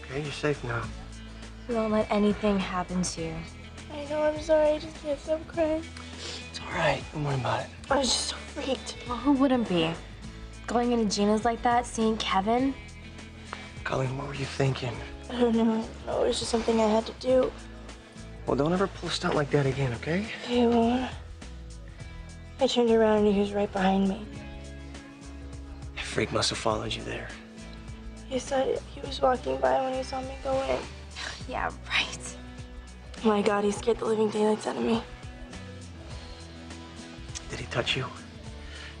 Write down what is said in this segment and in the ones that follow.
okay? You're safe now. We won't let anything happen to you. I know, I'm sorry. I just can't stop crying. It's all right. Don't worry about it. I was just so freaked. Well, who wouldn't be? Going into Gina's like that, seeing Kevin? Colleen, what were you thinking? I don't know. No, it was just something I had to do. Well, don't ever pull a stunt like that again, okay? Okay, I won't. I turned around and he was right behind me. That freak must have followed you there. He said he was walking by when he saw me go in. Yeah, right. Oh my God, he scared the living daylights out of me. Did he touch you?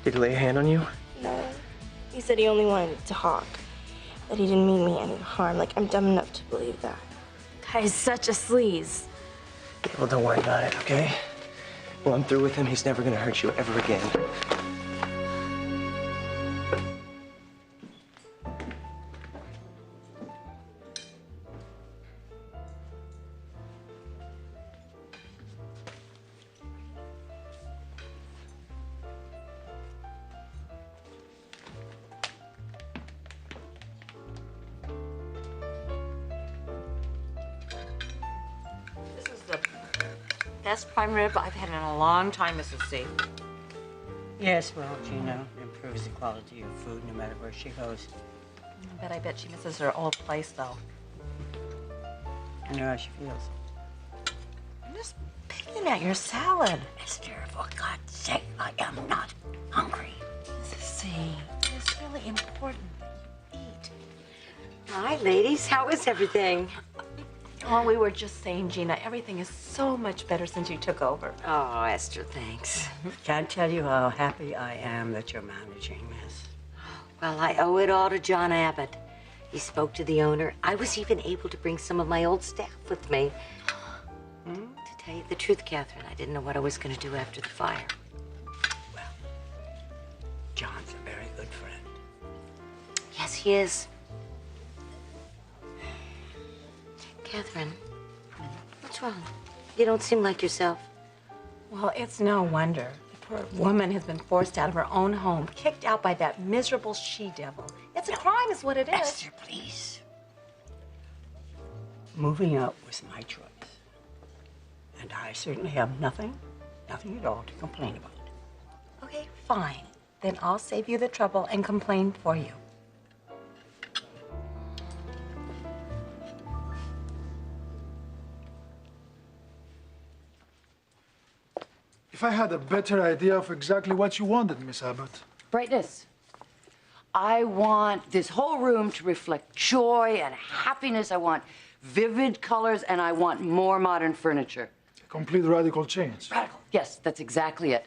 Did he lay a hand on you? No. He said he only wanted to talk. That he didn't mean me any harm. Like, I'm dumb enough to believe that. Guy's such a sleaze. Yeah, well, don't worry about it, okay? Well, I'm through with him. He's never gonna hurt you ever again. Best prime rib I've had in a long time, Mrs. C. Yes, well, Gina improves the quality of food no matter where she goes. I bet she misses her old place, though. I know how she feels. I'm just picking at your salad. Esther, for God's sake, I am not hungry. Mrs. C, it's really important that you eat. Hi, ladies. How is everything? Oh, we were just saying, Gina, everything is so much better since you took over. Oh, Esther, thanks. Can't tell you how happy I am that you're managing this. Well, I owe it all to John Abbott. He spoke to the owner. I was even able to bring some of my old staff with me. To tell you the truth, Catherine, I didn't know what I was going to do after the fire. Well, John's a very good friend. Yes, he is. Catherine, what's wrong? You don't seem like yourself. Well, it's no wonder. The poor woman has been forced out of her own home, kicked out by that miserable she-devil. It's a crime is what it is. Esther, please. Moving out was my choice. And I certainly have nothing at all to complain about. Okay, fine. Then I'll save you the trouble and complain for you. If I had a better idea of exactly what you wanted, Miss Abbott. Brightness. I want this whole room to reflect joy and happiness. I want vivid colors, and I want more modern furniture. A complete radical change. Radical. Yes, that's exactly it.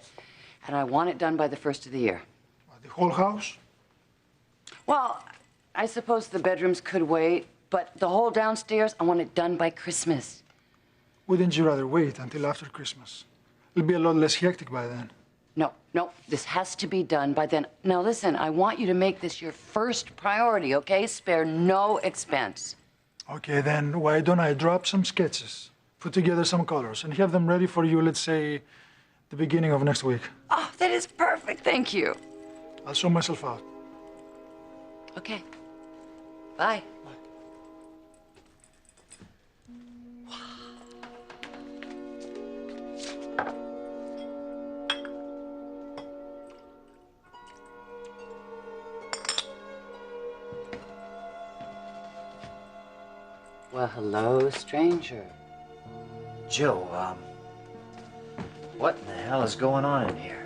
And I want it done by the first of the year. The whole house? Well, I suppose the bedrooms could wait, but the whole downstairs, I want it done by Christmas. Wouldn't you rather wait until after Christmas? It'll be a lot less hectic by then. No, this has to be done by then. Now listen, I want you to make this your first priority, okay? Spare no expense. Okay, then why don't I drop some sketches, put together some colors, and have them ready for you, let's say, the beginning of next week. Oh, that is perfect, thank you. I'll show myself out. Okay, bye. Well, hello, stranger. Joe, what in the hell is going on in here?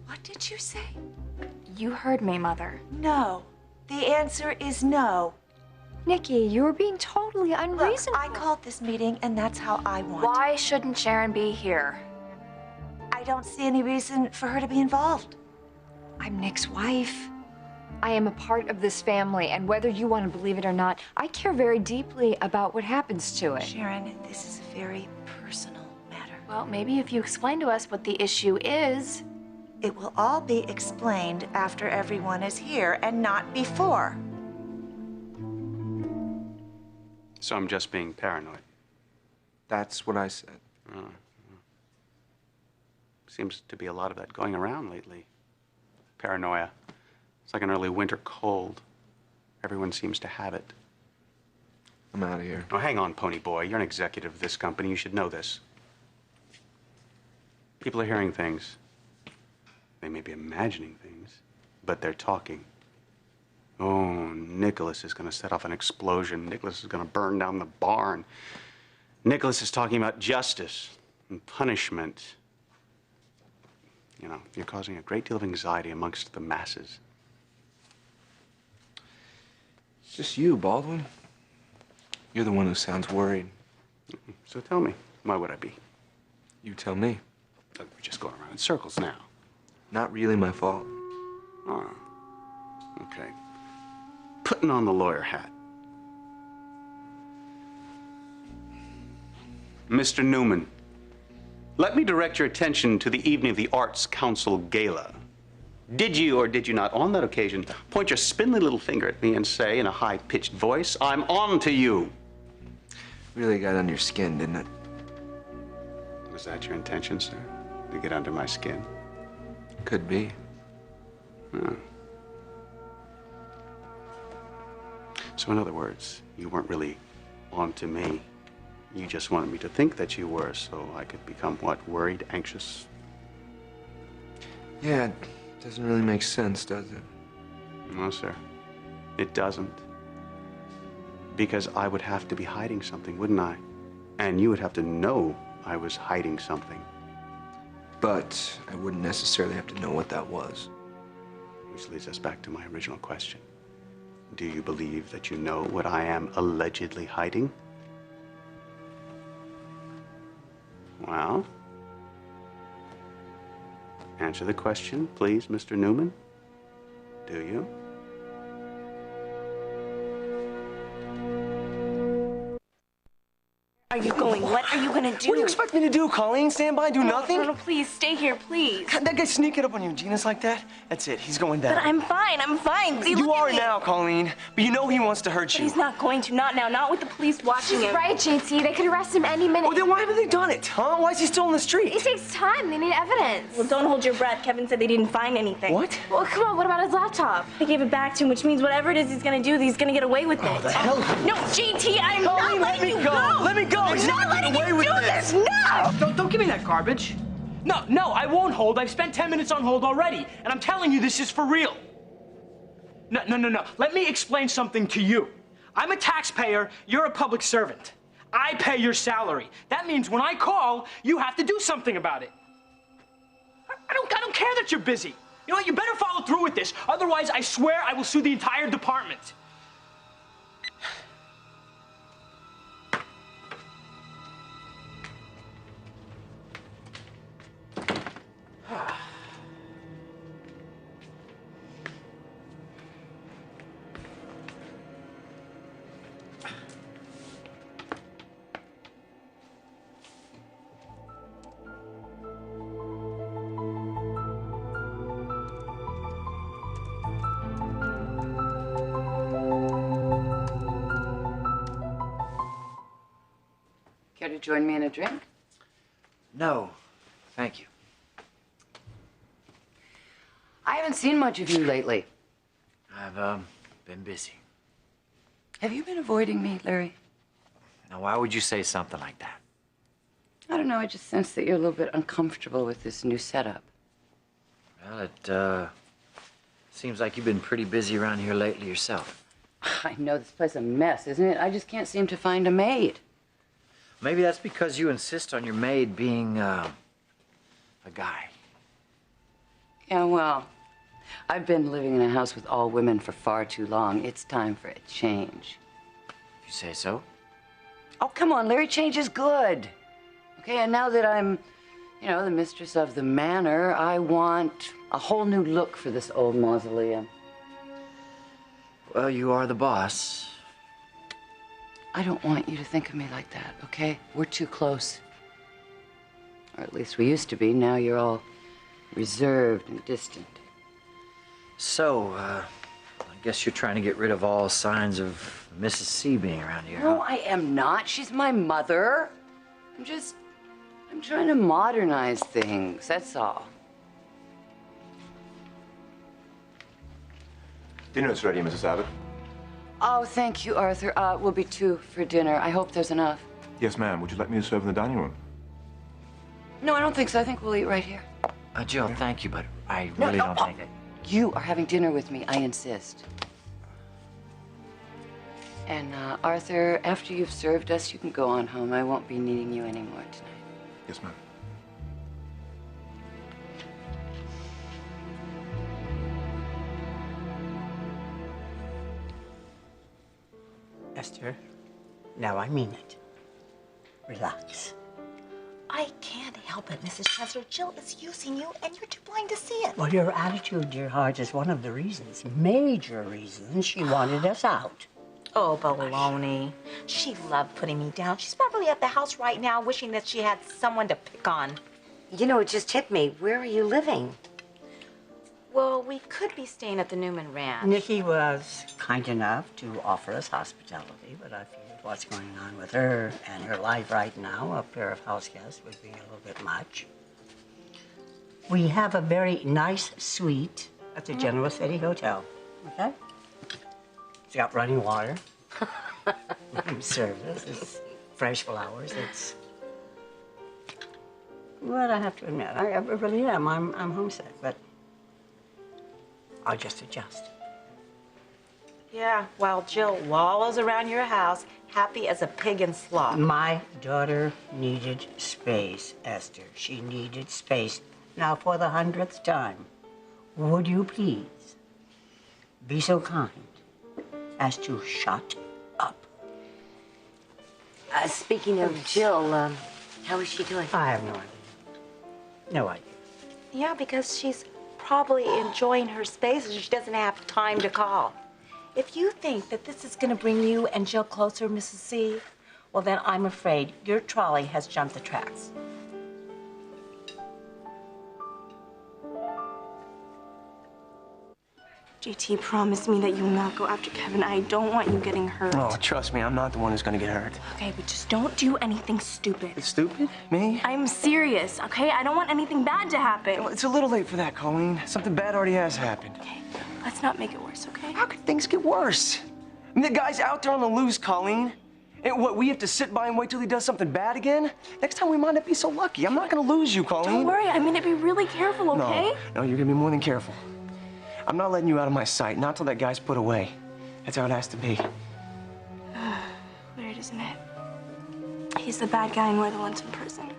What did you say? You heard me, Mother. No. The answer is no. Nikki, you're being totally unreasonable. Look, I called this meeting, and that's how I want it. Why shouldn't Sharon be here? I don't see any reason for her to be involved. I'm Nick's wife. I am a part of this family, and whether you want to believe it or not, I care very deeply about what happens to it. Sharon, this is a very personal matter. Well, maybe if you explain to us what the issue is. It will all be explained after everyone is here, and not before. So I'm just being paranoid. That's what I said. Seems to be a lot of that going around lately. Paranoia. It's like an early winter cold. Everyone seems to have it. I'm out of here. Oh, hang on, Pony Boy. You're an executive of this company. You should know this. People are hearing things. They may be imagining things, but they're talking. Oh, Nicholas is going to set off an explosion. Nicholas is going to burn down the barn. Nicholas is talking about justice and punishment. You know, you're causing a great deal of anxiety amongst the masses. It's just you, Baldwin. You're the one who sounds worried. So tell me, why would I be? You tell me. Look, we're just going around in circles now. Not really my fault. Oh, okay. Putting on the lawyer hat. Mr. Newman, let me direct your attention to the evening of the Arts Council Gala. Did you or did you not, on that occasion, point your spindly little finger at me and say in a high-pitched voice, "I'm on to you"? Really got under your skin, didn't it? Was that your intention, sir? To get under my skin? Could be. Huh. So in other words, you weren't really on to me. You just wanted me to think that you were, so I could become, what, worried, anxious? Yeah, it doesn't really make sense, does it? No, sir. It doesn't. Because I would have to be hiding something, wouldn't I? And you would have to know I was hiding something. But I wouldn't necessarily have to know what that was. Which leads us back to my original question. Do you believe that you know what I am allegedly hiding? Well, answer the question, please, Mr. Newman. Do you? Are you going? What are you gonna do? What do you expect me to do, Colleen? Stand by, do nothing? No, please, stay here, please. That guy sneaking up on you, Gina's like that? That's it, he's going down. But I'm fine. See, you look are at me. now, Colleen. But you know he wants to hurt But you. he's not going to, not now, not with the police watching She's him. right, JT. They could arrest him any minute. Well, then why haven't they done it, huh? Why is he still in the street? It takes time. They need evidence. Well, don't hold your breath. Kevin said they didn't find anything. What? Well, come on. What about his laptop? I gave it back to him, which means whatever it is he's gonna do, he's gonna get away with it. Oh, the hell? No, JT, I'm not Colleen, let letting me you go. Let me go. I'm He's not not letting getting you away do with this. this. No! Don't give me that garbage. No, I won't hold. I've spent 10 minutes on hold already, and I'm telling you this is for real. No. Let me explain something to you. I'm a taxpayer, you're a public servant. I pay your salary. That means when I call, you have to do something about it. I don't care that you're busy. You know what, you better follow through with this. Otherwise, I swear I will sue the entire department. Care to join me in a drink? No, thank you. I haven't seen much of you lately. I've, been busy. Have you been avoiding me, Larry? Now, why would you say something like that? I don't know. I just sense that you're a little bit uncomfortable with this new setup. Well, it, seems like you've been pretty busy around here lately yourself. I know this place is a mess, isn't it? I just can't seem to find a maid. Maybe that's because you insist on your maid being, a guy. Yeah, well, I've been living in a house with all women for far too long. It's time for a change. you say so. Oh, come on, Larry, change is good. Okay, and now that I'm, the mistress of the manor, I want a whole new look for this old mausoleum. Well, you are the boss. I don't want you to think of me like that, okay? We're too close. Or at least we used to be. Now you're all reserved and distant. So, I guess you're trying to get rid of all signs of Mrs. C being around here, No, huh? I am not. She's my mother. I'm trying to modernize things, that's all. Dinner's ready, Mrs. Abbott. Oh, thank you, Arthur. We'll be 2 for dinner. I hope there's enough. Yes, ma'am. Would you like me to serve in the dining room? No, I don't think so. I think we'll eat right here. Jill, thank you, but I really don't think that... You are having dinner with me, I insist. And, Arthur, after you've served us, you can go on home. I won't be needing you anymore tonight. Yes, ma'am. Esther, now I mean it. Relax. I can't help it, Mrs. Chancellor. Jill is using you, and you're too blind to see it. Well, your attitude, dear heart, is one of the reasons, major reasons, she wanted us out. Oh, baloney. She loved putting me down. She's probably at the house right now wishing that she had someone to pick on. You know, it just hit me. Where are you living? Well, we could be staying at the Newman Ranch. Nikki was kind enough to offer us hospitality, but I figured what's going on with her and her life right now, a pair of house guests would be a little bit much. We have a very nice suite at the Genoa City Hotel, okay? It's got running water, room service, it's fresh flowers, it's... Well, I have to admit, I really am. I'm homesick, but I'll just adjust. Yeah, while Jill wallows around your house, happy as a pig in slop. My daughter needed space, Esther. She needed space. Now, for the 100th time, would you please be so kind as to shut up? Speaking of Jill, how is she doing? I have no idea. No idea. Yeah, because she's probably enjoying her space and she doesn't have time to call. If you think that this is going to bring you and Jill closer, Mrs. C, well, then I'm afraid your trolley has jumped the tracks. GT, promise me that you will not go after Kevin. I don't want you getting hurt. Oh, trust me, I'm not the one who's gonna get hurt. Okay, but just don't do anything stupid. It's stupid? Me? I'm serious, okay? I don't want anything bad to happen. Well, it's a little late for that, Colleen. Something bad already has happened. Okay, let's not make it worse, okay? How could things get worse? I mean, the guy's out there on the loose, Colleen. And what, we have to sit by and wait till he does something bad again? Next time we might not be so lucky. I'm not gonna lose you, Colleen. Don't worry, I'm gonna be really careful, okay? No, you're gonna be more than careful. I'm not letting you out of my sight, not till that guy's put away. That's how it has to be. Weird, isn't it? He's the bad guy and we're the ones in prison.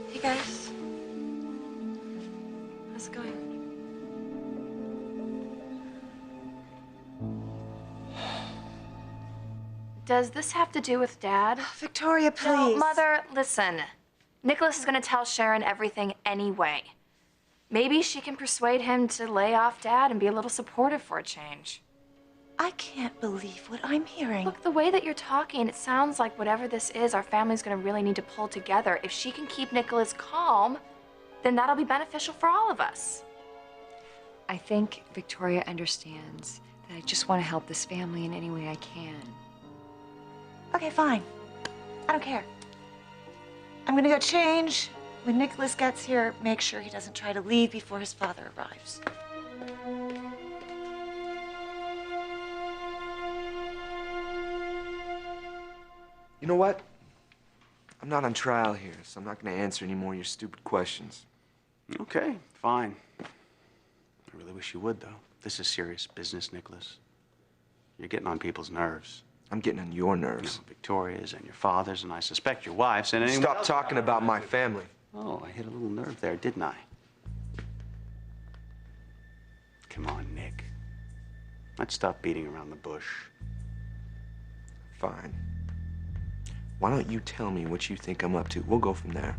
Hey, guys. How's it going? Does this have to do with Dad? Victoria, please. No, Mother, listen. Nicholas is going to tell Sharon everything anyway. Maybe she can persuade him to lay off Dad and be a little supportive for a change. I can't believe what I'm hearing. Look, the way that you're talking, it sounds like whatever this is, our family's going to really need to pull together. If she can keep Nicholas calm, then that'll be beneficial for all of us. I think Victoria understands that I just want to help this family in any way I can. Okay, fine. I don't care. I'm gonna go change. When Nicholas gets here, make sure he doesn't try to leave before his father arrives. You know what? I'm not on trial here, so I'm not gonna answer any more of your stupid questions. Okay, fine. I really wish you would, though. This is serious business, Nicholas. You're getting on people's nerves. I'm getting on your nerves. You know, Victoria's and your father's, and I suspect your wife's, and anyone Stop else talking about my family. Oh, I hit a little nerve there, didn't I? Come on, Nick. Let's stop beating around the bush. Fine. Why don't you tell me what you think I'm up to? We'll go from there.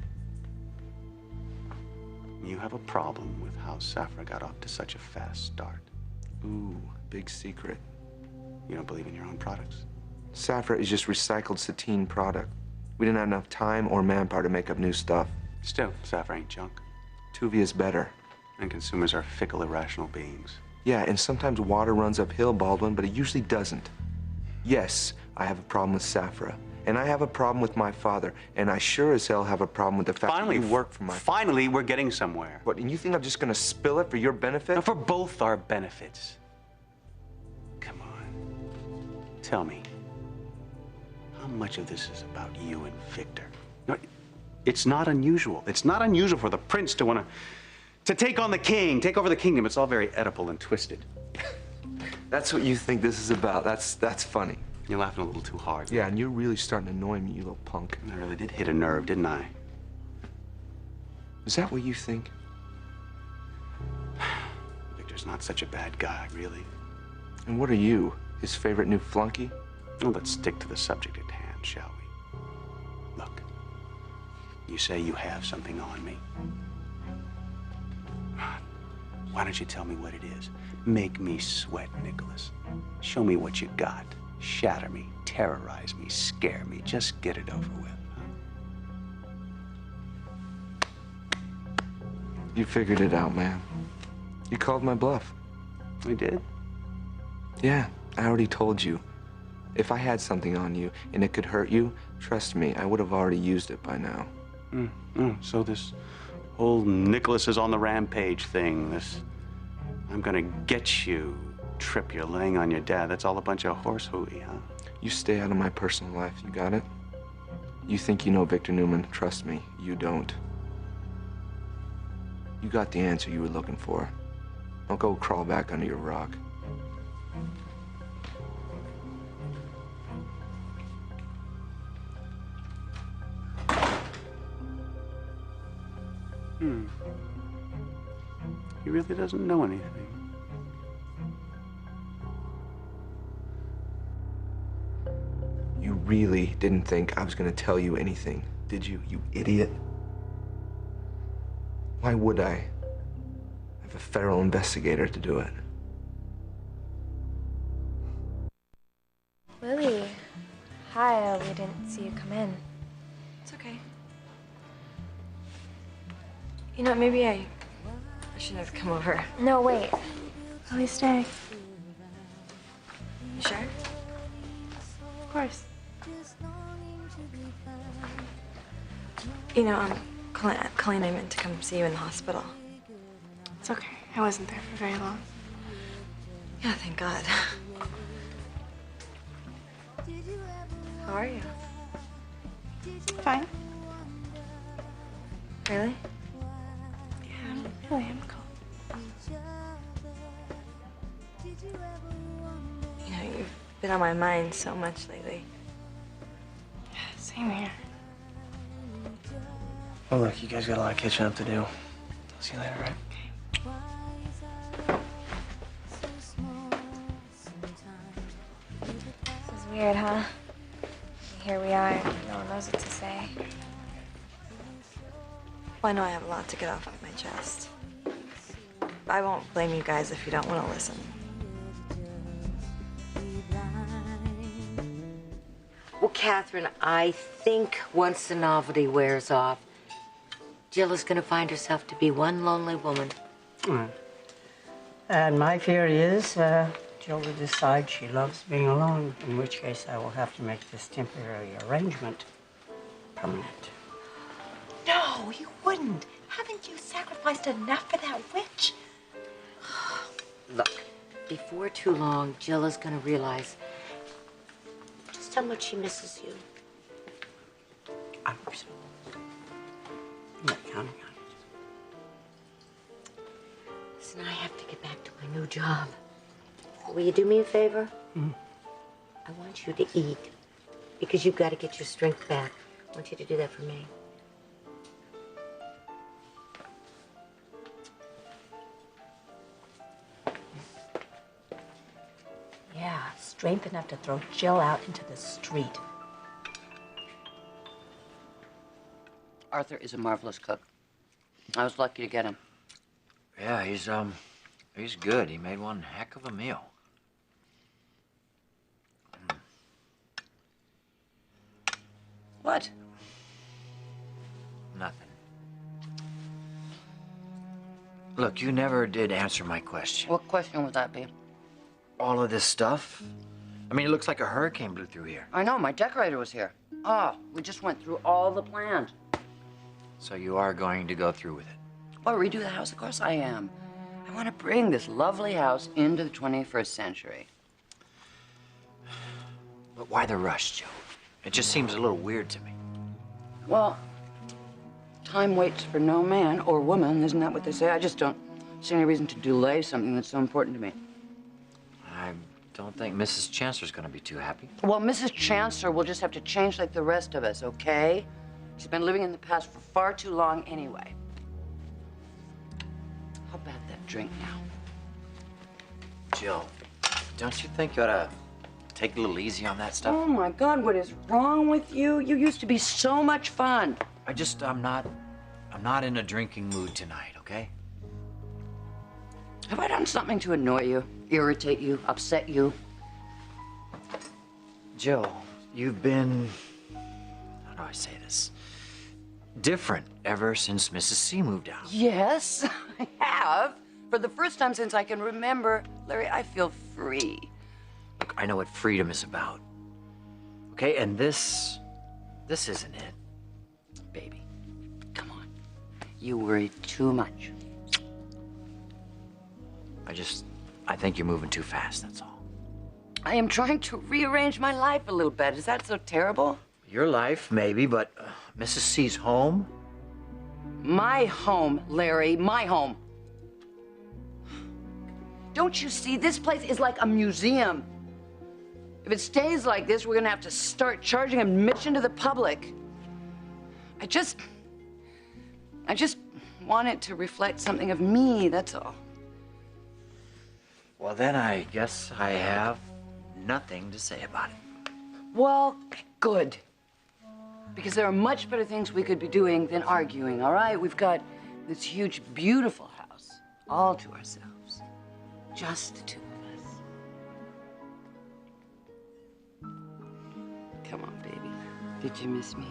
You have a problem with how Safra got off to such a fast start. Ooh, big secret. You don't believe in your own products? Safra is just recycled sateen product. We didn't have enough time or manpower to make up new stuff. Still, Safra ain't junk. Tuvia's better. And consumers are fickle, irrational beings. Yeah, and sometimes water runs uphill, Baldwin, but it usually doesn't. Yes, I have a problem with Safra. And I have a problem with my father. And I sure as hell have a problem with the fact that you work for my... Finally, we're getting somewhere. What, and you think I'm just gonna spill it for your benefit? No, for both our benefits. Come on. Tell me, how much of this is about you and Victor? No, it's not unusual. It's not unusual for the prince to want to take on the king, take over the kingdom. It's all very Oedipal and twisted. That's what you think this is about. That's funny. You're laughing a little too hard. Yeah, and you're really starting to annoy me, you little punk. I really did hit a nerve, didn't I? Is that what you think? Victor's not such a bad guy, really. And what are you? His favorite new flunky? Well, let's stick to the subject at hand, shall we? Look, you say you have something on me. Why don't you tell me what it is? Make me sweat, Nicholas. Show me what you got. Shatter me, terrorize me, scare me. Just get it over with. You figured it out, man. You called my bluff. I did? Yeah, I already told you. If I had something on you and it could hurt you, trust me, I would have already used it by now. So this whole Nicholas is on the rampage thing, this I'm gonna get you trip you're laying on your dad, that's all a bunch of horse hooey, huh? You stay out of my personal life, you got it? You think you know Victor Newman. Trust me, you don't. You got the answer you were looking for. Don't go crawl back under your rock. He really doesn't know anything. You really didn't think I was gonna tell you anything, did you, you idiot? Why would I? I have a federal investigator to do it. Lily. Hi, we didn't see you come in. It's okay. You know, maybe I shouldn't have come over. No, wait. Please stay. You sure? Of course. You know, Colleen, I meant to come see you in the hospital. It's okay. I wasn't there for very long. Yeah, thank God. How are you? Fine. Really? Yeah, really, I'm cool. You know, you've been on my mind so much lately. Yeah, same here. Well, look, you guys got a lot of catching up to do. I'll see you later, right? This is weird, huh? Here we are. No one knows what to say. Well, I know I have a lot to get off my chest. I won't blame you guys if you don't want to listen. Well, Catherine, I think once the novelty wears off, Jill is going to find herself to be one lonely woman. And my fear is Jill will decide she loves being alone, in which case I will have to make this temporary arrangement permanent. No, you wouldn't. Haven't you sacrificed enough for that witch? Look, before too long, Jill is going to realize just how much she misses you. I hope so. I'm not counting on it. Listen, I have to get back to my new job. Will you do me a favor? I want you to eat, because you've got to get your strength back. I want you to do that for me. strength enough to throw Jill out into the street. Arthur is a marvelous cook. I was lucky to get him. Yeah, he's good. He made one heck of a meal. What? Nothing. Look, you never did answer my question. What question would that be? All of this stuff? I mean, it looks like a hurricane blew through here. I know, my decorator was here. Oh, we just went through all the plans. So you are going to go through with it? Oh, redo the house? Of course I am. I want to bring this lovely house into the 21st century. But why the rush, Joe? It just seems a little weird to me. Well, time waits for no man or woman, isn't that what they say? I just don't see any reason to delay something that's so important to me. I don't think Mrs. Chancellor's going to be too happy. Well, Mrs. Chancellor will just have to change like the rest of us, okay? She's been living in the past for far too long anyway. How about that drink now? Jill, don't you think you ought to take a little easy on that stuff? Oh my God, what is wrong with you? You used to be so much fun. I'm not in a drinking mood tonight, okay? Have I done something to annoy you, irritate you, upset you? Jill, you've been, how do I say this? Different ever since Mrs. C moved out. Yes, I have. For the first time since I can remember, Larry, I feel free. Look, I know what freedom is about. Okay, and this isn't it. Baby, come on. You worry too much. I think you're moving too fast, that's all. I am trying to rearrange my life a little bit. Is that so terrible? Your life, maybe, but Mrs. C's home? My home, Larry, my home. Don't you see? This place is like a museum. If it stays like this, we're gonna have to start charging admission to the public. I just want it to reflect something of me, that's all. Well, then I guess I have nothing to say about it. Well, good. Because there are much better things we could be doing than arguing, all right? We've got this huge, beautiful house all to ourselves. Just the two of us. Come on, baby. Did you miss me?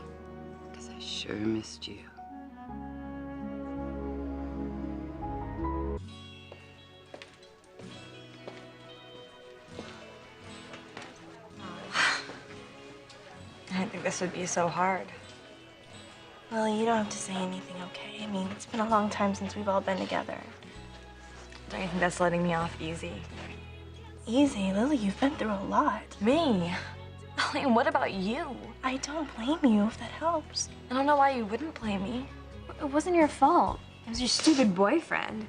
Because I sure missed you. I didn't think this would be so hard. Lily, you don't have to say anything, okay? I mean, it's been a long time since we've all been together. Don't you think that's letting me off easy? Easy? Lily, you've been through a lot. Me? Lily, and what about you? I don't blame you, if that helps. I don't know why you wouldn't blame me. It wasn't your fault. It was your stupid boyfriend.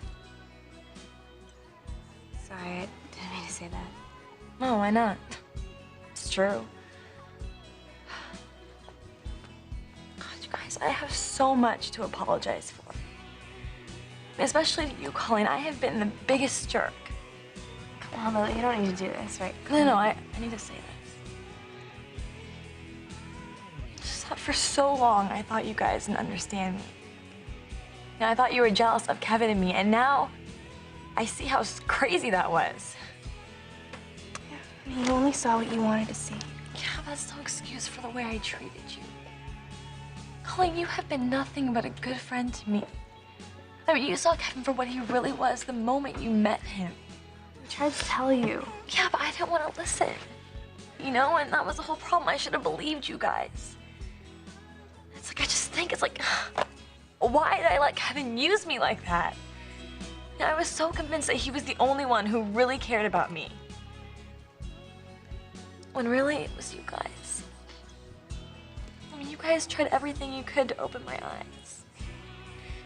Sorry, I didn't mean to say that. No, why not? It's true. Guys, I have so much to apologize for. Especially to you, Colleen. I have been the biggest jerk. Come on, Lily, you don't need to do this, right? No, I need to say this. Just that for so long, I thought you guys didn't understand me. You know, I thought you were jealous of Kevin and me, and now I see how crazy that was. Yeah, I mean, you only saw what you wanted to see. Yeah, that's no excuse for the way I treated you. Colleen, you have been nothing but a good friend to me. I mean, you saw Kevin for what he really was the moment you met him. I tried to tell you. Yeah, but I didn't want to listen. You know, and that was the whole problem. I should have believed you guys. It's like, I just think, it's like, why did I let Kevin use me like that? You know, I was so convinced that he was the only one who really cared about me. When really, it was you guys. I mean, you guys tried everything you could to open my eyes.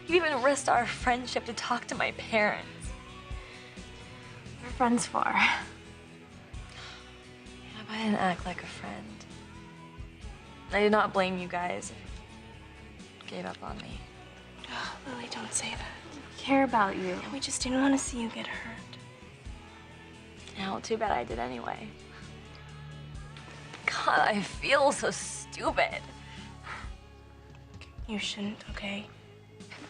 You even risked our friendship to talk to my parents. What are friends for? Yeah, but I didn't act like a friend. I did not blame you guys if you gave up on me. Oh, Lily, don't say that. I care about you. We just didn't want to see you get hurt. Yeah, well, too bad I did anyway. God, I feel so stupid. You shouldn't, okay?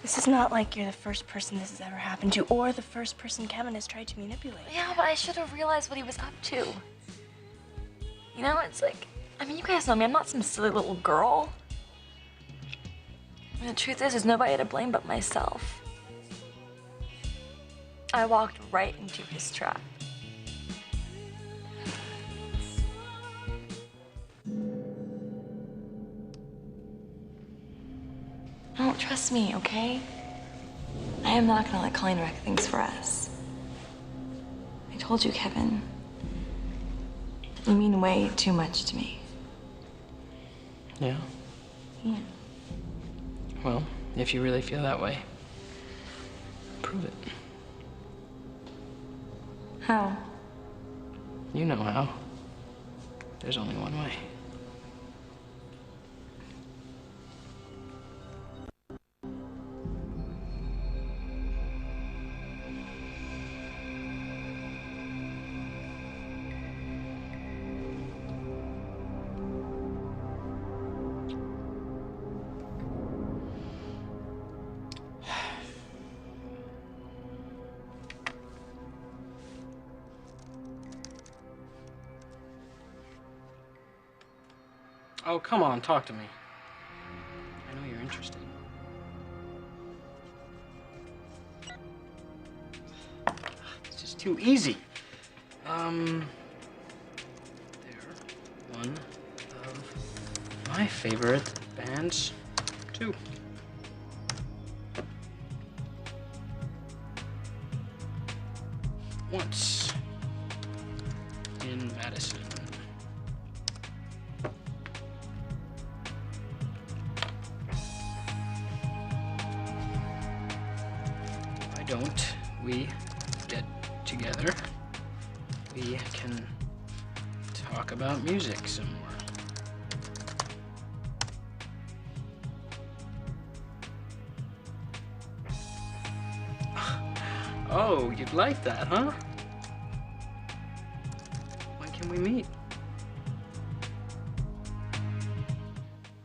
This is not like you're the first person this has ever happened to, or the first person Kevin has tried to manipulate. Yeah, but I should have realized what he was up to. You know, it's like, I mean, you guys know me, I'm not some silly little girl. And the truth is, there's nobody to blame but myself. I walked right into his trap. Don't trust me, okay? I am not gonna let Colleen wreck things for us. I told you, Kevin. You mean way too much to me. Yeah? Yeah. Well, if you really feel that way, prove it. How? You know how. There's only one way. Oh, come on, talk to me. I know you're interested. It's just too easy. They're one of my favorite bands, too. Once in Madison. Why don't we get together? We can talk about music some more. Oh, you'd like that, huh? When can we meet?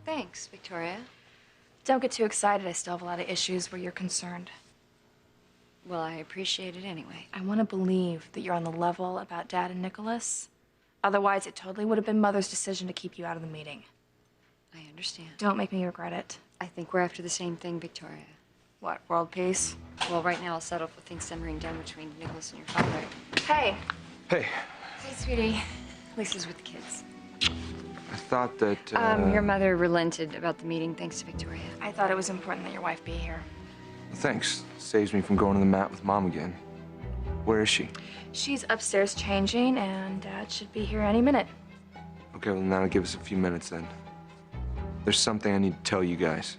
Thanks, Victoria. Don't get too excited. I still have a lot of issues where you're concerned. Well, I appreciate it anyway. I want to believe that you're on the level about Dad and Nicholas. Otherwise, it totally would have been Mother's decision to keep you out of the meeting. I understand. Don't make me regret it. I think we're after the same thing, Victoria. What, world peace? Well, right now I'll settle for things simmering down between Nicholas and your father. Hey. Hey, Hey, sweetie. Lisa's with the kids. I thought that, Your mother relented about the meeting thanks to Victoria. I thought it was important that your wife be here. Thanks. Saves me from going to the mat with Mom again. Where is she? She's upstairs changing, and Dad should be here any minute. Okay, well, now give us a few minutes then. There's something I need to tell you guys.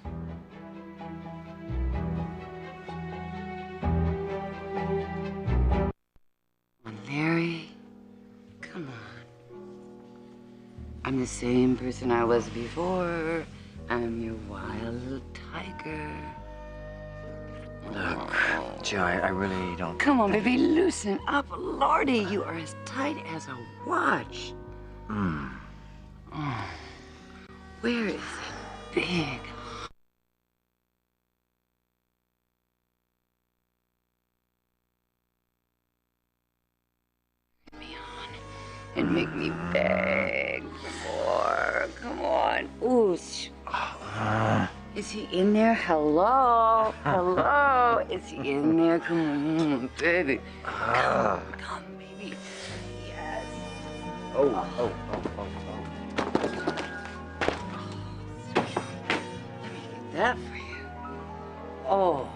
Larry, come on. I'm the same person I was before. I'm your wild little tiger. Look, Joe, I really don't... Come on, baby, loosen up. Lordy, you are as tight as a watch. Mm. Oh, where is that big... and make me beg for more. Come on. Ooh. Is he in there? Hello? Hello? Is he in there? Come on, baby. Come, baby. Yes. Oh. Let me get that for you. Oh.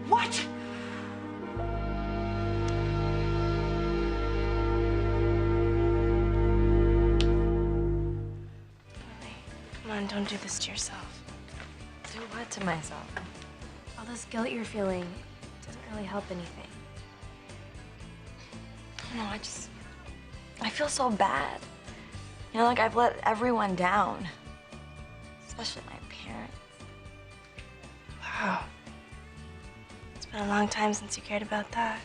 What? Come on, don't do this to yourself. Do what that to myself. All this guilt you're feeling doesn't really help anything. No, I feel so bad. You know, like I've let everyone down, especially my parents. Wow. It's been a long time since you cared about that.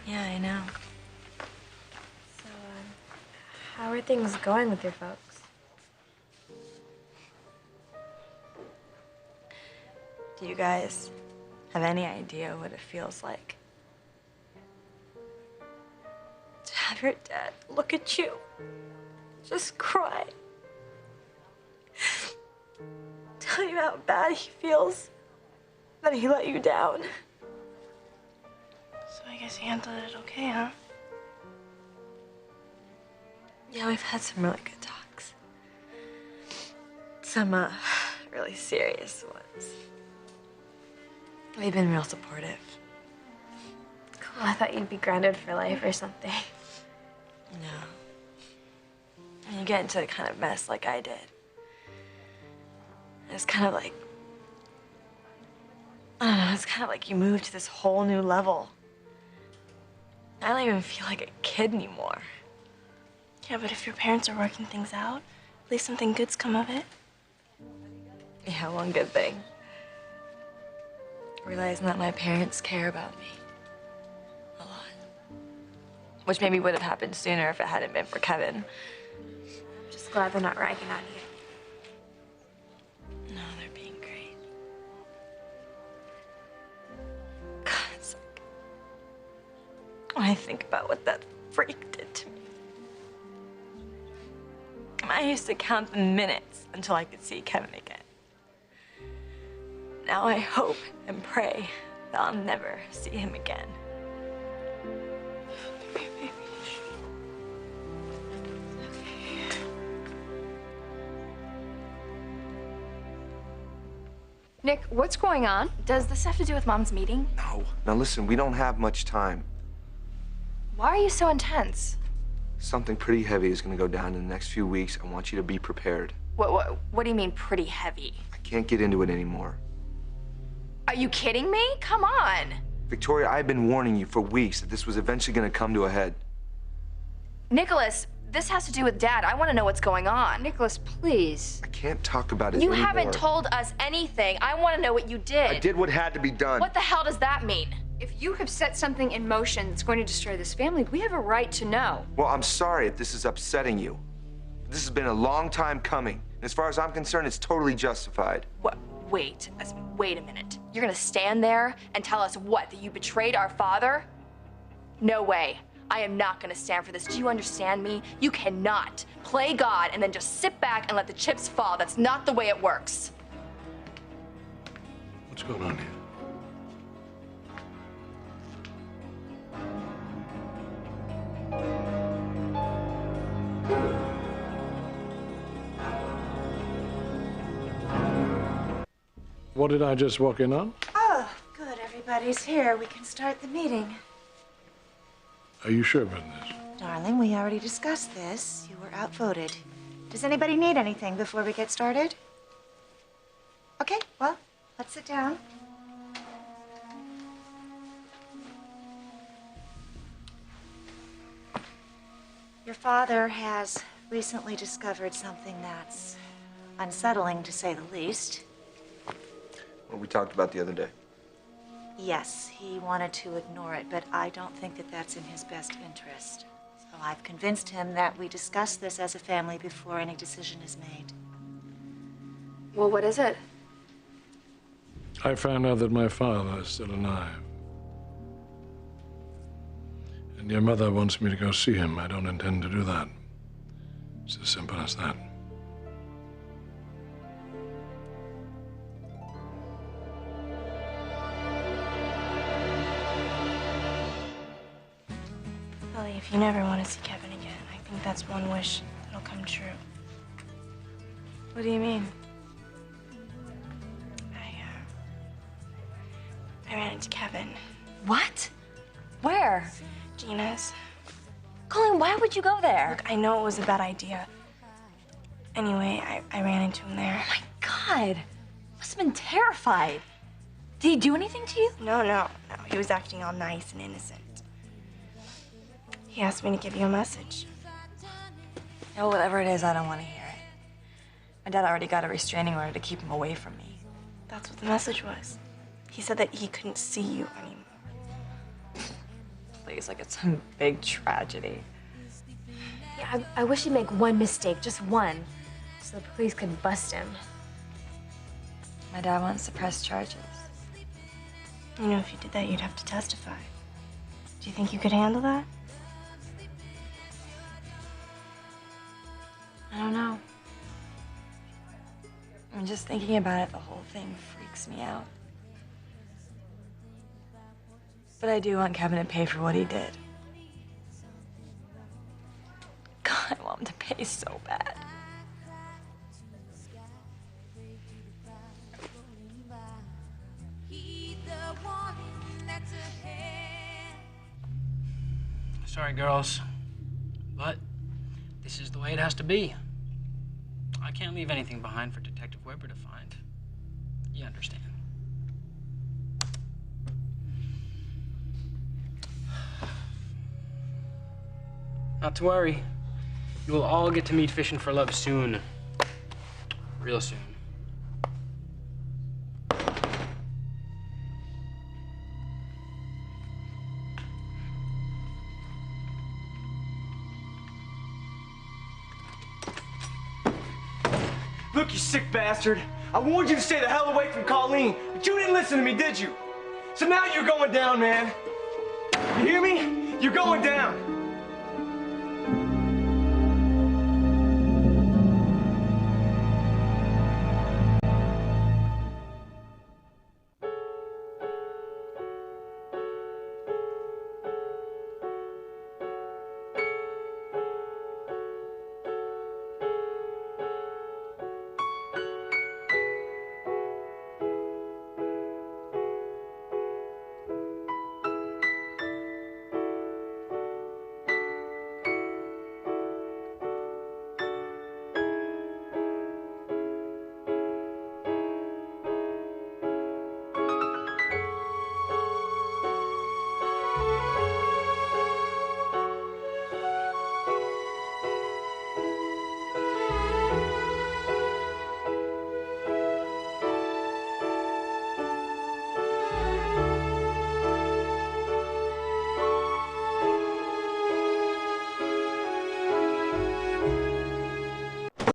Yeah, I know. So, how are things going with your folks? Do you guys have any idea what it feels like to have your dad look at you, just cry, tell you how bad he feels that he let you down? So I guess you handled it okay, huh? Yeah, we've had some really good talks. Some, really serious ones. We've been real supportive. Cool, I thought you'd be grounded for life or something. No. When you get into the kind of mess like I did, it's kind of like, I don't know, it's kind of like you move to this whole new level. I don't even feel like a kid anymore. Yeah, but if your parents are working things out, at least something good's come of it. Yeah, one good thing. Realizing that my parents care about me. A lot. Which maybe would have happened sooner if it hadn't been for Kevin. I'm just glad they're not ragging on you. No, they're being great. God, it's like, when I think about what that freak did to me. I used to count the minutes until I could see Kevin again. Now I hope and pray that I'll never see him again. Nick, what's going on? Does this have to do with Mom's meeting? No. Now listen, we don't have much time. Why are you so intense? Something pretty heavy is going to go down in the next few weeks. I want you to be prepared. What do you mean pretty heavy? I can't get into it anymore. Are you kidding me? Come on. Victoria, I've been warning you for weeks that this was eventually going to come to a head. Nicholas, this has to do with Dad. I want to know what's going on. Nicholas, please. I can't talk about it You anymore. haven't told us anything. I want to know what you did. I did what had to be done. What the hell does that mean? If you have set something in motion that's going to destroy this family, we have a right to know. Well, I'm sorry if this is upsetting you. This has been a long time coming. As far as I'm concerned, it's totally justified. What? Wait a minute. You're gonna stand there and tell us what? That you betrayed our father? No way. I am not gonna stand for this. Do you understand me? You cannot play God and then just sit back and let the chips fall. That's not the way it works. What's going on here? What did I just walk in on? Oh, good. Everybody's here. We can start the meeting. Are you sure about this? Darling, we already discussed this. You were outvoted. Does anybody need anything before we get started? Okay, well, let's sit down. Your father has recently discovered something that's unsettling, to say the least. What we talked about the other day. Yes, he wanted to ignore it, but I don't think that that's in his best interest. So I've convinced him that we discuss this as a family before any decision is made. Well, what is it? I found out that my father is still alive. And your mother wants me to go see him. I don't intend to do that. It's as simple as that. Ellie, if you never want to see Kevin again, I think that's one wish that'll come true. What do you mean? I ran into Kevin. What? Where? Gina's. Colleen, why would you go there? Look, I know it was a bad idea. Anyway, I ran into him there. Oh my God. Must have been terrified. Did he do anything to you? No. He was acting all nice and innocent. He asked me to give you a message. Oh, whatever it is, I don't want to hear it. My dad already got a restraining order to keep him away from me. That's what the message was. He said that he couldn't see you anymore. Please, like it's some big tragedy. Yeah, I wish he'd make one mistake, just one, so the police could bust him. My dad wants to press charges. You know, if you did that, you'd have to testify. Do you think you could handle that? I don't know. I'm just thinking about it, the whole thing freaks me out. But I do want Kevin to pay for what he did. God, I want him to pay so bad. Sorry, girls, but this is the way it has to be. I can't leave anything behind for Detective Weber to find. You understand. Not to worry. You will all get to meet Fishing for Love soon. Real soon. Look, you sick bastard. I warned you to stay the hell away from Colleen, but you didn't listen to me, did you? So now you're going down, man. You hear me? You're going down.